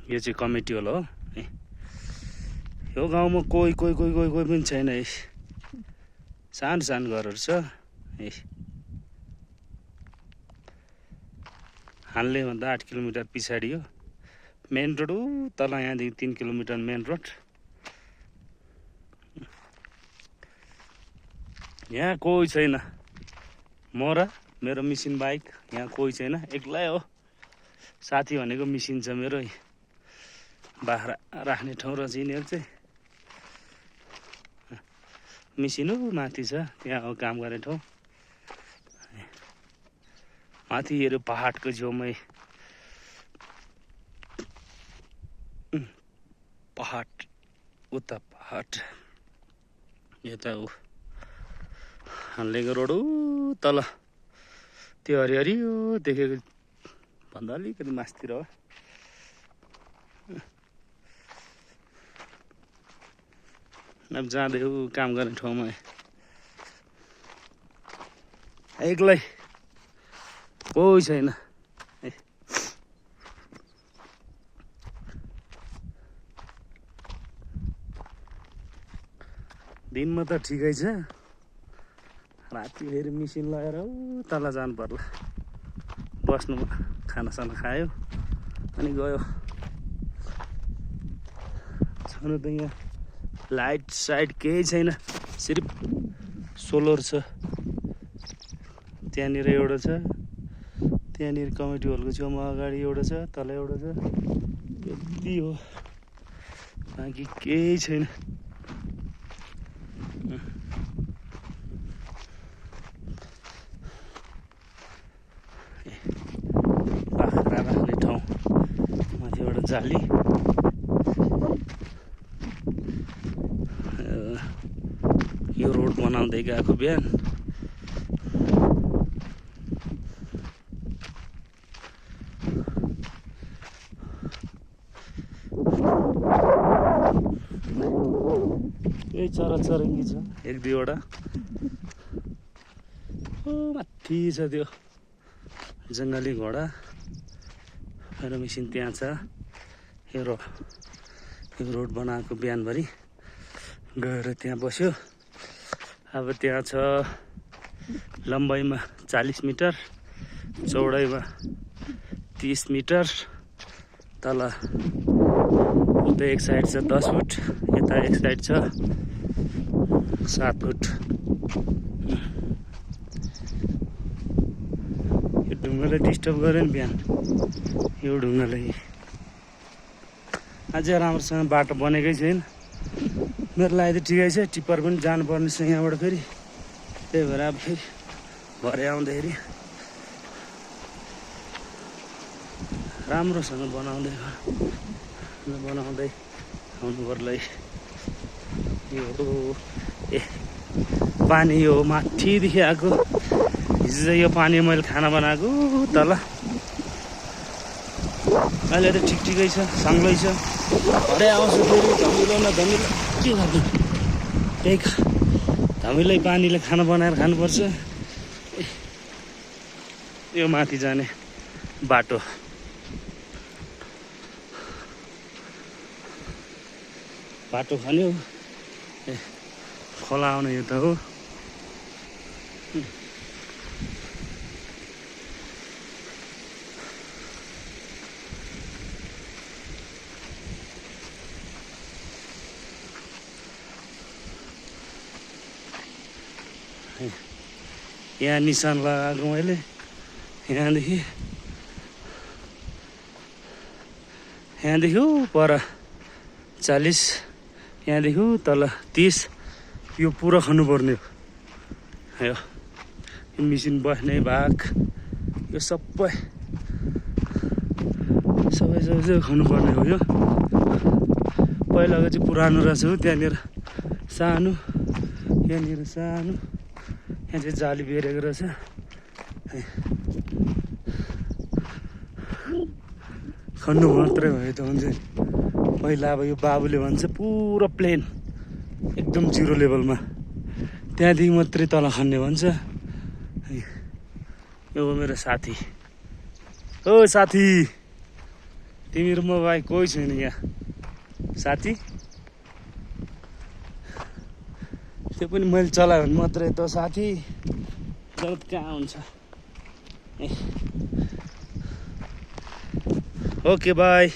यो चाहिँ कमिटी होला हो है। यो गाउँमा कोही पनि छैन है। सानो सानो घरहरू छ है। हान्ले भन्दा 8 किलोमिटर पछाडि हो मेन रोड। तल यहाँदेखि 3 किलोमिटर मेन रोड। यहाँ कोही छैन, म र मेरो मिसिन बाइक। यहाँ कोही छैन, एक्लै हो। साथी भनेको मिसिन छ मेरो, बाख्रा राख्ने ठाउँ रहेछ यिनीहरू चाहिँ। मिसिन माथि छ, त्यहाँ हो काम गर्ने ठाउँ। माथि हेऱ्यो पहाडको छेउमै पहाड, उता पहाड, यता ऊ हान्लेको रोड तल त्यो हरियो देखेको भन्दा अलिकति मास्तिर हो। अब जाँदै काम गर्ने ठाउँमा एक्लै, कोही छैन। दिनमा त ठिकै छ, राति फेरि मिसिन लगाएर तल जानु पर्ला। बस्नुमा खानासाना खायो अनि गयो। छनु त यहाँ लाइट साइट केही छैन, सिर्फ सोलर छ। त्यहाँनिर एउटा छ, त्यहाँनिर कमिटी हलको छेउमा अगाडि एउटा छ, तल एउटा छ, यति हो, बाँकी केही छैन। बाख्रा राख्ने ठाउँ माथिबाट जाली। यो रोड बनाउँदै गएको बिहान। यही चराचुरुङ्गी छ एक दुईवटा। माथि छ त्यो जङ्गली घोडा। मेरो मिसिन त्यहाँ छ। यो रोड बनाएको बिहानभरि गएर त्यहाँ बस्यो। अब त्यहाँ छ लम्बाइमा 40 मिटर, चौडाइमा 30 मिटर। तल उता एक साइड छ 10 फुट, यता एक साइड छ 7 फुट। यो ढुङ्गाले डिस्टर्ब गर्यो नि बिहान। यो ढुङ्गाले अझै राम्रोसँग बाटो बनेकै छैन। मेरो लागि त ठिकै छ, टिप्पर पनि जानुपर्ने छ यहाँबाट फेरि। त्यही भएर अब फेरि भरे आउँदाखेरि राम्रोसँग बनाउँदै आउनु पर्ला। यो पानी यो माथिदेखि आएको। हिजो चाहिँ यो पानी मैले खाना बनाएको तल। अहिले त ठिकै छ, साङ्लै छ। भरे आउँछु फेरि धमिलो न धमिलो के गर्नु। त्यही धमिलै पानीले खाना बनाएर खानुपर्छ। यो माथि जाने बाटो। बाटो खन्यो, खोला आउने यो त हो। यहाँ निशान लगाएको मैले। यहाँदेखि पर 40, यहाँदेखि तल 30। यो पुरा खन्नुपर्ने हो। यो मिसिन बस्ने भाग यो सबै खन्नुपर्ने हो। यो पहिलाको चाहिँ पुरानो रहेछ हो। त्यहाँनिर सानो, यहाँनिर सानो, यहाँ चाहिँ जाली बेरेको रहेछ। खन्नु मात्रै भयो त हुन्छ। पहिला अब यो बाबुले भन्छ पुरा प्लेन एकदम जिरो लेभलमा, त्यहाँदेखि मात्रै तल खन्ने भन्छ। यो हो मेरो साथी। ओ साथी तिमी र म बाहेक कोही छैन यहाँ साथी। त्यो पनि मैले चलायो भने मात्रै त साथी, तर कहाँ हुन्छ। Okay by.